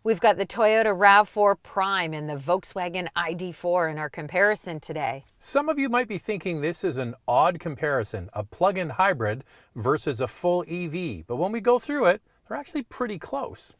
We've got the Toyota RAV4 Prime and the Volkswagen ID.4 in our comparison today. Some of you might be thinking this is an odd comparison, a plug-in hybrid versus a full EV, but when we go through it, they're actually pretty close.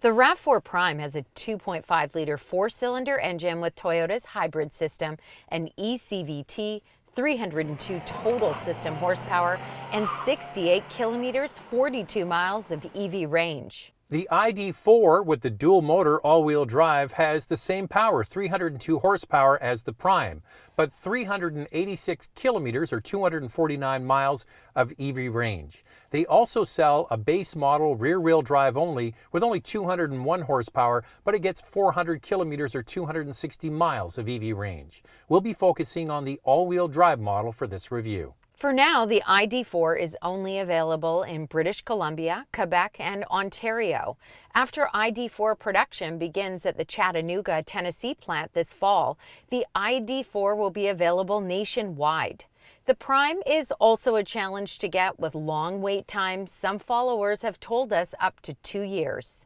The RAV4 Prime has a 2.5-liter four-cylinder engine with Toyota's hybrid system, an ECVT, 302 total system horsepower, and 68 kilometers, 42 miles of EV range. The ID.4 with the dual motor all-wheel drive has the same power, 302 horsepower, as the Prime, but 386 kilometers or 249 miles of EV range. They also sell a base model rear-wheel drive only with only 201 horsepower, but it gets 400 kilometers or 260 miles of EV range. We'll be focusing on the all-wheel drive model for this review. For now, the ID.4 is only available in British Columbia, Quebec, and Ontario. After ID.4 production begins at the Chattanooga, Tennessee plant this fall, the ID.4 will be available nationwide. The Prime is also a challenge to get with long wait times. Some followers have told us up to 2 years.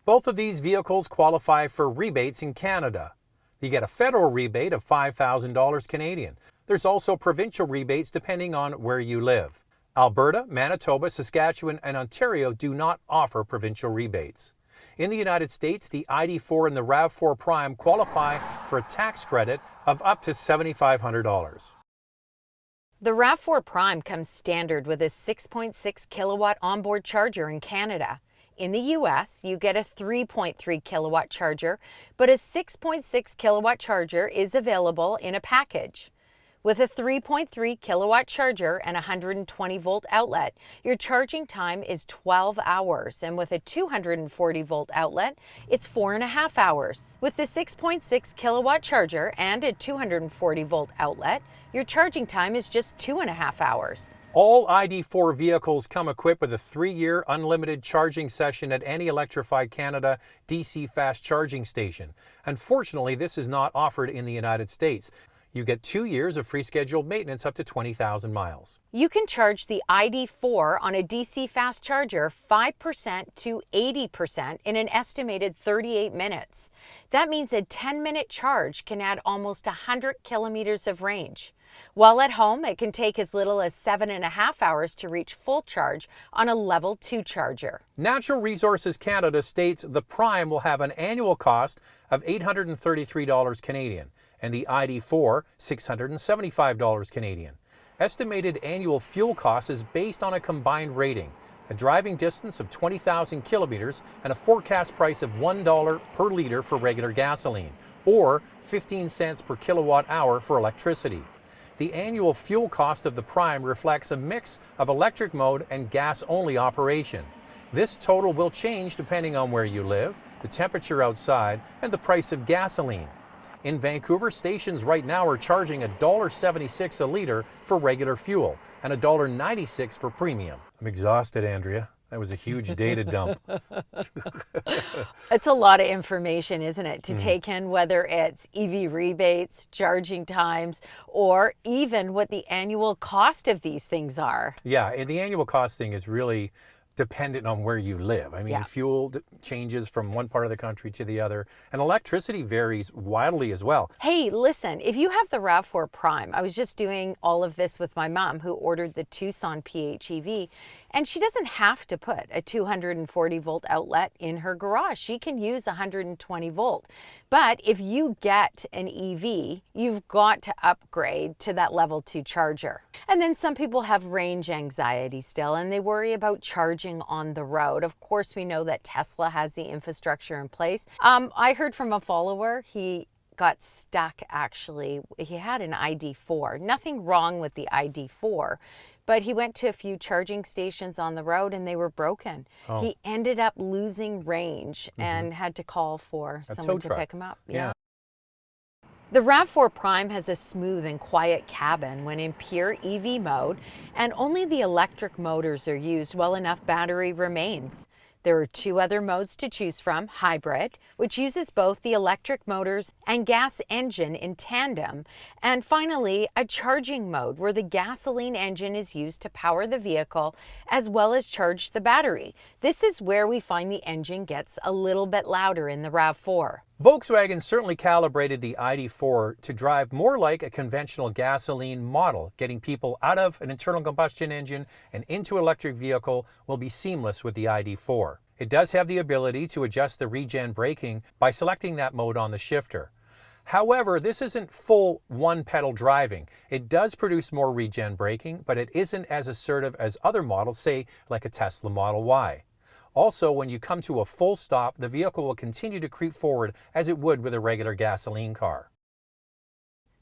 Both of these vehicles qualify for rebates in Canada. You get a federal rebate of $5,000 Canadian. There's also provincial rebates depending on where you live. Alberta, Manitoba, Saskatchewan, and Ontario do not offer provincial rebates. In the United States, the ID.4 and the RAV4 Prime qualify for a tax credit of up to $7,500. The RAV4 Prime comes standard with a 6.6 kilowatt onboard charger in Canada. In the US, you get a 3.3 kilowatt charger, but a 6.6 kilowatt charger is available in a package. With a 3.3 kilowatt charger and a 120 volt outlet, your charging time is 12 hours, and with a 240 volt outlet, it's 4.5 hours. With the 6.6 kilowatt charger and a 240 volt outlet, your charging time is just 2.5 hours. All ID.4 vehicles come equipped with a 3-year unlimited charging session at any Electrified Canada DC fast charging station. Unfortunately, this is not offered in the United States. You get 2 years of free scheduled maintenance up to 20,000 miles. You can charge the ID.4 on a DC fast charger 5% to 80% in an estimated 38 minutes. That means a 10-minute charge can add almost 100 kilometers of range. While at home, it can take as little as 7.5 hours to reach full charge on a level 2 charger. Natural Resources Canada states the Prime will have an annual cost of $833 Canadian and the ID.4 $675 Canadian. Estimated annual fuel cost is based on a combined rating, a driving distance of 20,000 kilometers, and a forecast price of $1 per liter for regular gasoline, or 15 cents per kilowatt hour for electricity. The annual fuel cost of the Prime reflects a mix of electric mode and gas-only operation. This total will change depending on where you live, the temperature outside, and the price of gasoline. In Vancouver, stations right now are charging $1.76 a liter for regular fuel and $1.96 for premium. I'm exhausted, Andrea. That was a huge data dump. It's a lot of information, isn't it, to take in, whether it's EV rebates, charging times, or even what the annual cost of these things are. Yeah, and the annual cost thing is really dependent on where you live. I mean, Yeah. fuel changes from one part of the country to the other, and electricity varies wildly as well. Hey, listen, if you have the RAV4 Prime, I was just doing all of this with my mom who ordered the Tucson PHEV, and she doesn't have to put a 240 volt outlet in her garage. She can use 120 volt. But if you get an EV, you've got to upgrade to that level 2 charger. And then some people have range anxiety still, and they worry about charging on the road. Of course, we know that Tesla has the infrastructure in place. I heard from a follower, he got stuck actually. He had an ID.4. Nothing wrong with the ID.4, but he went to a few charging stations on the road and they were broken. Oh. He ended up losing range and had to call for someone to pick him up. Yeah. The RAV4 Prime has a smooth and quiet cabin when in pure EV mode, and only the electric motors are used while enough battery remains. There are two other modes to choose from: hybrid, which uses both the electric motors and gas engine in tandem, and finally a charging mode where the gasoline engine is used to power the vehicle as well as charge the battery. This is where we find the engine gets a little bit louder in the RAV4. Volkswagen certainly calibrated the ID.4 to drive more like a conventional gasoline model. Getting people out of an internal combustion engine and into an electric vehicle will be seamless with the ID.4. It does have the ability to adjust the regen braking by selecting that mode on the shifter. However, this isn't full one-pedal driving. It does produce more regen braking, but it isn't as assertive as other models, say like a Tesla Model Y. Also, when you come to a full stop, the vehicle will continue to creep forward as it would with a regular gasoline car.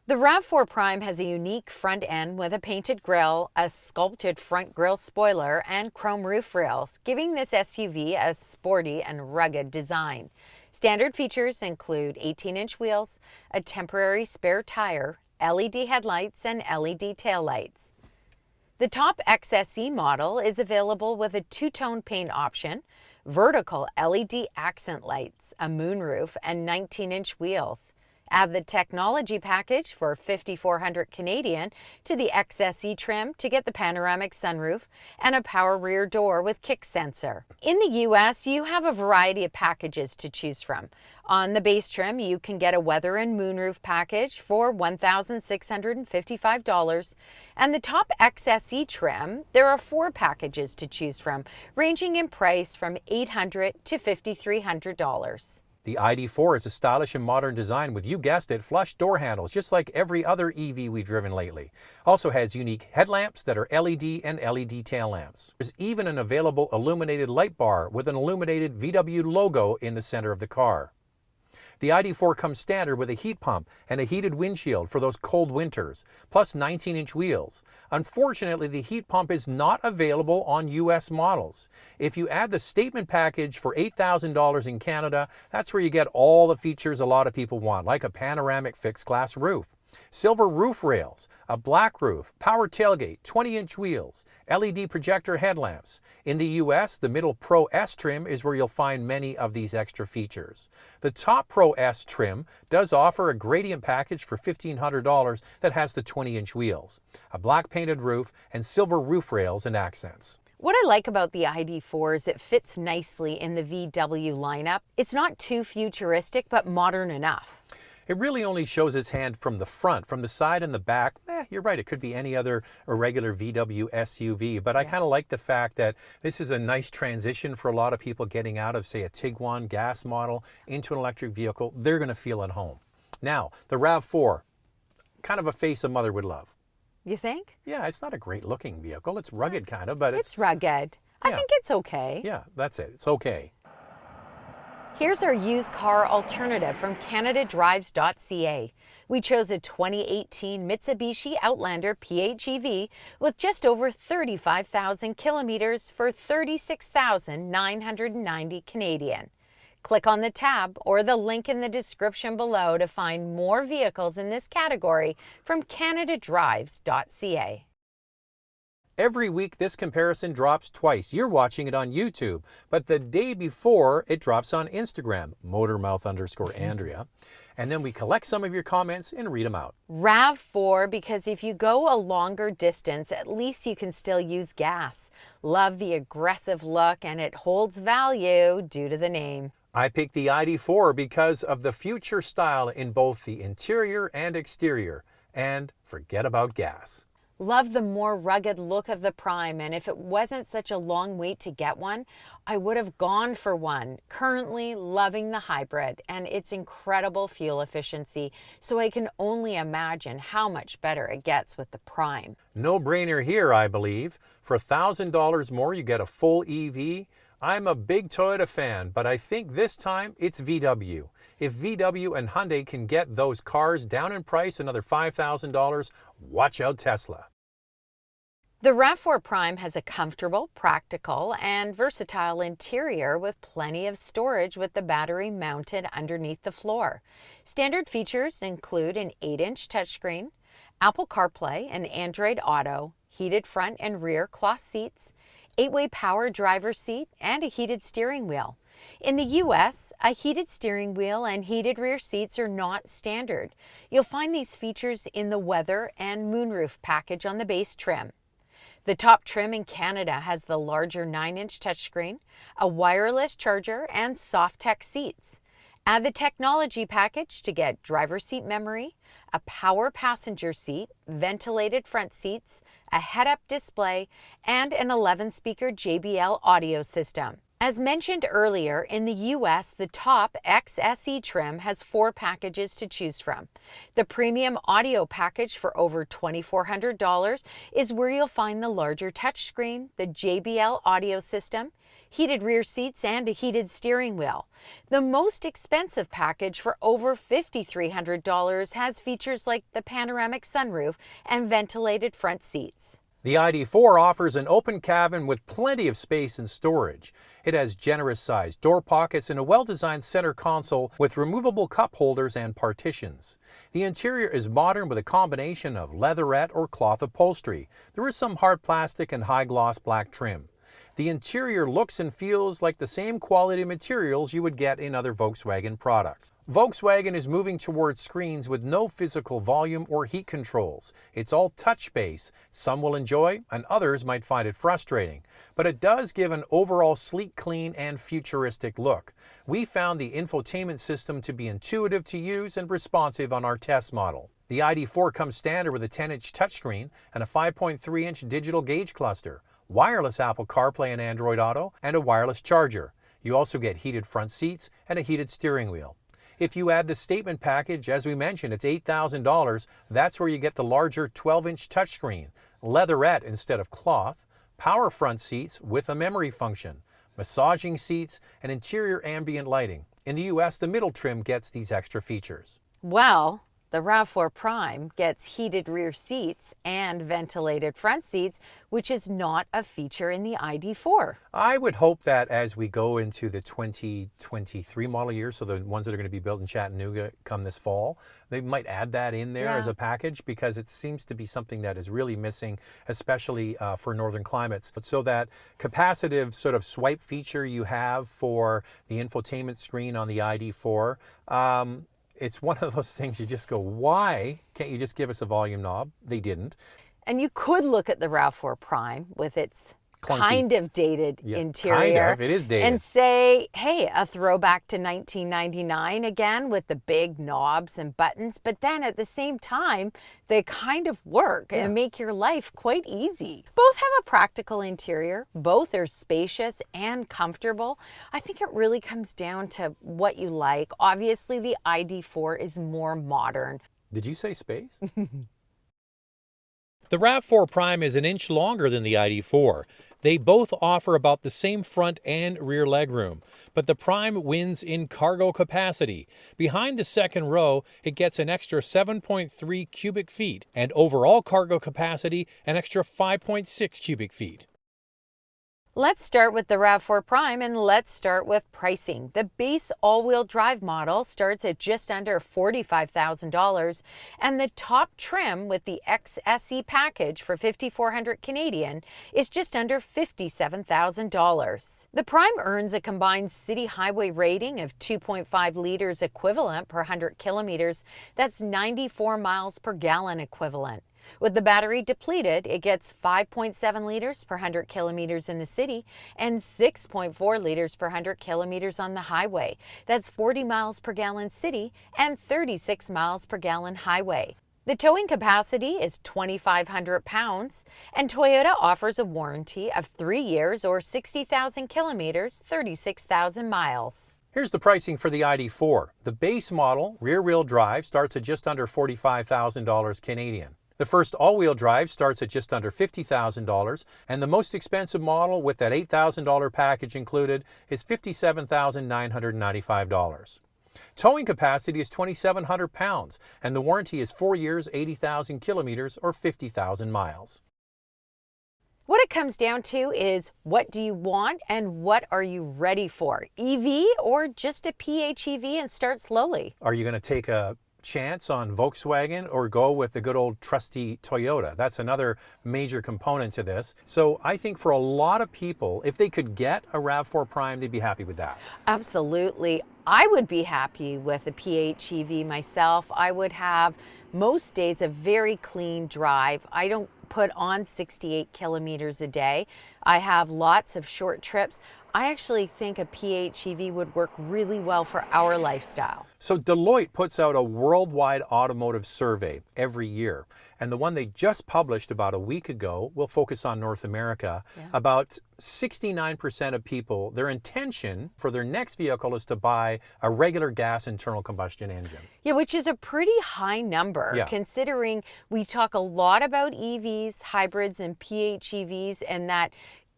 The RAV4 Prime has a unique front end with a painted grille, a sculpted front grille spoiler, and chrome roof rails, giving this SUV a sporty and rugged design. Standard features include 18-inch wheels, a temporary spare tire, LED headlights, and LED taillights. The top XSE model is available with a two-tone paint option, vertical LED accent lights, a moonroof, and 19-inch wheels. Add the technology package for $5,400 Canadian to the XSE trim to get the panoramic sunroof and a power rear door with kick sensor. In the US, you have a variety of packages to choose from. On the base trim, you can get a weather and moonroof package for $1,655. And the top XSE trim, there are 4 packages to choose from, ranging in price from $800 to $5,300. The ID.4 is a stylish and modern design with, you guessed it, flush door handles, just like every other EV we've driven lately. Also has unique headlamps that are LED and LED tail lamps. There's even an available illuminated light bar with an illuminated VW logo in the center of the car. The ID.4 comes standard with a heat pump and a heated windshield for those cold winters, plus 19-inch wheels. Unfortunately, the heat pump is not available on US models. If you add the statement package for $8,000 in Canada, that's where you get all the features a lot of people want, like a panoramic fixed glass roof, silver roof rails, a black roof, power tailgate, 20-inch wheels, LED projector headlamps. In the US, the middle Pro S trim is where you'll find many of these extra features. The top Pro S trim does offer a gradient package for $1,500 that has the 20-inch wheels, a black painted roof, and silver roof rails and accents. What I like about the ID.4 is it fits nicely in the VW lineup. It's not too futuristic, but modern enough. It really only shows its hand from the front. From the side and the back, you're right, it could be any other regular VW SUV. But I kind of like the fact that this is a nice transition for a lot of people getting out of, say, a Tiguan gas model into an electric vehicle. They're going to feel at home. Now, the RAV4, kind of a face a mother would love. You think? Yeah, it's not a great looking vehicle. It's rugged kind of, but it's rugged. I think it's okay. Yeah, that's it. It's okay. Here's our used car alternative from CanadaDrives.ca. We chose a 2018 Mitsubishi Outlander PHEV with just over 35,000 kilometers for $36,990 Canadian. Click on the tab or the link in the description below to find more vehicles in this category from CanadaDrives.ca. Every week, this comparison drops twice. You're watching it on YouTube, but the day before, it drops on Instagram, Motormouth_Andrea. And then we collect some of your comments and read them out. RAV4, because if you go a longer distance, at least you can still use gas. Love the aggressive look, and it holds value due to the name. I picked the ID.4 because of the future style in both the interior and exterior. And forget about gas. Love the more rugged look of the Prime, and if it wasn't such a long wait to get one, I would have gone for one. Currently loving the hybrid and its incredible fuel efficiency, so I can only imagine how much better it gets with the Prime. No brainer here, I believe. For $1,000 more, you get a full EV. I'm a big Toyota fan, but I think this time it's VW. If VW and Hyundai can get those cars down in price another $5,000, watch out Tesla. The RAV4 Prime has a comfortable, practical, and versatile interior with plenty of storage with the battery mounted underneath the floor. Standard features include an 8-inch touchscreen, Apple CarPlay and Android Auto, heated front and rear cloth seats, 8-way power driver's seat, and a heated steering wheel. In the US, a heated steering wheel and heated rear seats are not standard. You'll find these features in the Weather and Moonroof package on the base trim. The top trim in Canada has the larger 9-inch touchscreen, a wireless charger, and soft-tech seats. Add the technology package to get driver's seat memory, a power passenger seat, ventilated front seats, a head-up display, and an 11-speaker JBL audio system. As mentioned earlier, in the US, the top XSE trim has 4 packages to choose from. The premium audio package for over $2,400 is where you'll find the larger touchscreen, the JBL audio system, heated rear seats, and a heated steering wheel. The most expensive package for over $5,300 has features like the panoramic sunroof and ventilated front seats. The ID.4 offers an open cabin with plenty of space and storage. It has generous-sized door pockets and a well-designed center console with removable cup holders and partitions. The interior is modern with a combination of leatherette or cloth upholstery. There is some hard plastic and high-gloss black trim. The interior looks and feels like the same quality materials you would get in other Volkswagen products. Volkswagen is moving towards screens with no physical volume or heat controls. It's all touch-based. Some will enjoy and others might find it frustrating. But it does give an overall sleek, clean, and futuristic look. We found the infotainment system to be intuitive to use and responsive on our test model. The ID.4 comes standard with a 10-inch touchscreen and a 5.3-inch digital gauge cluster, wireless Apple Carplay and Android Auto, and a wireless charger. You also get heated front seats and a heated steering wheel. If you add the statement package, as we mentioned, it's $8,000. That's where you get the larger 12-inch touchscreen, leatherette instead of cloth, power front seats with a memory function, massaging seats, and interior ambient lighting. In the US, the middle trim gets these extra features. Well, the RAV4 Prime gets heated rear seats and ventilated front seats, which is not a feature in the ID.4. I would hope that as we go into the 2023 model year, so the ones that are going to be built in Chattanooga come this fall, they might add that in there as a package, because it seems to be something that is really missing, especially for northern climates. But so that capacitive sort of swipe feature you have for the infotainment screen on the ID.4, it's one of those things you just go, why can't you just give us a volume knob? They didn't. And you could look at the RAV4 Prime with its Clunky, kind of dated interior. Kind of, it is dated. And say, hey, a throwback to 1999 again with the big knobs and buttons. But then at the same time, they kind of work and make your life quite easy. Both have a practical interior. Both are spacious and comfortable. I think it really comes down to what you like. Obviously, the ID.4 is more modern. Did you say space? The RAV4 Prime is an inch longer than the ID.4. They both offer about the same front and rear legroom, but the Prime wins in cargo capacity. Behind the second row, it gets an extra 7.3 cubic feet, and overall cargo capacity an extra 5.6 cubic feet. Let's start with the RAV4 Prime, and let's start with pricing. The base all-wheel drive model starts at just under $45,000, and the top trim with the XSE package for $5,400 Canadian is just under $57,000. The Prime earns a combined city highway rating of 2.5 liters equivalent per 100 kilometers. That's 94 miles per gallon equivalent. With the battery depleted, it gets 5.7 liters per 100 kilometers in the city and 6.4 liters per 100 kilometers on the highway. That's 40 miles per gallon city and 36 miles per gallon highway. The towing capacity is 2,500 pounds, and Toyota offers a warranty of 3 years or 60,000 kilometers, 36,000 miles. Here's the pricing for the ID.4. The base model, rear-wheel drive, starts at just under $45,000 Canadian. The first all-wheel drive starts at just under $50,000, and the most expensive model with that $8,000 package included is $57,995. Towing capacity is 2,700 pounds, and the warranty is 4 years, 80,000 kilometers, or 50,000 miles. What it comes down to is, what do you want and what are you ready for? EV or just a PHEV and start slowly? Are you going to take a chance on Volkswagen or go with the good old trusty Toyota? That's another major component to this. So I think for a lot of people, if they could get a RAV4 Prime, they'd be happy with that. Absolutely. I would be happy with a PHEV myself. I would have most days a very clean drive. I don't put on 68 kilometers a day. I have lots of short trips. I actually think a PHEV would work really well for our lifestyle. So Deloitte puts out a worldwide automotive survey every year. And the one they just published about a week ago will focus on North America. Yeah. About 69% of people, their intention for their next vehicle is to buy a regular gas internal combustion engine. Yeah, which is a pretty high number, considering we talk a lot about EVs, hybrids, and PHEVs, and that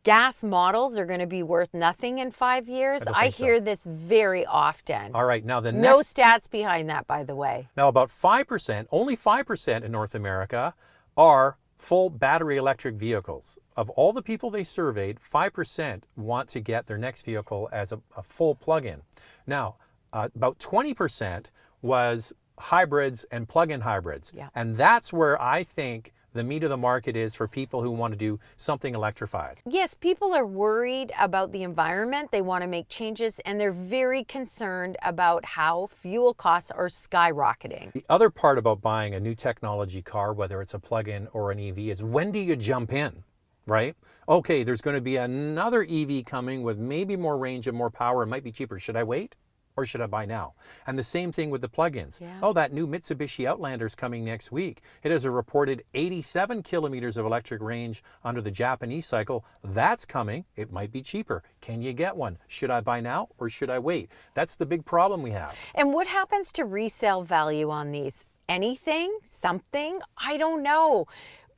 gas models are going to be worth nothing in 5 years. I hear this very often. All right, now the next... No stats behind that, by the way. Now about 5%, only 5% in North America are full battery electric vehicles. Of all the people they surveyed, 5% want to get their next vehicle as a full plug-in. Now, about 20% was hybrids and plug-in hybrids. Yeah. And that's where I think the meat of the market is for people who want to do something electrified. Yes, people are worried about the environment. They want to make changes, and they're very concerned about how fuel costs are skyrocketing. The other part about buying a new technology car, whether it's a plug-in or an EV, is when do you jump in, right? Okay, there's going to be another EV coming with maybe more range and more power. It might be cheaper. Should I wait? Or should I buy now? And the same thing with the plug-ins. Yeah. Oh, that new Mitsubishi Outlander's coming next week. It has a reported 87 kilometers of electric range under the Japanese cycle. That's coming. It might be cheaper. Can you get one? Should I buy now or should I wait? That's the big problem we have. And what happens to resale value on these? Anything? Something? I don't know.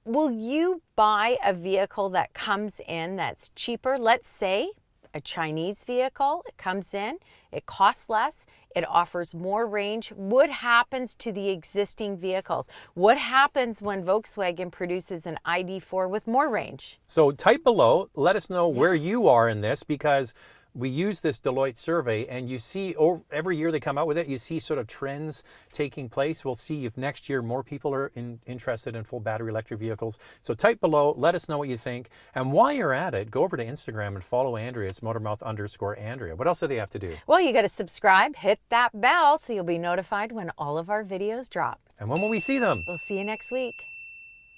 Will you buy a vehicle that comes in that's cheaper? Let's say a Chinese vehicle, it comes in, it costs less, it offers more range. What happens to the existing vehicles? What happens when Volkswagen produces an ID.4 with more range? So type below, let us know where you are in this, because we use this Deloitte survey and you see every year they come out with it, you see sort of trends taking place. We'll see if next year more people are interested in full battery electric vehicles. So type below, let us know what you think. And while you're at it, go over to Instagram and follow Andrea. It's Motormouth_Andrea. What else do they have to do? Well, you got to subscribe, hit that bell so you'll be notified when all of our videos drop. And when will we see them? We'll see you next week.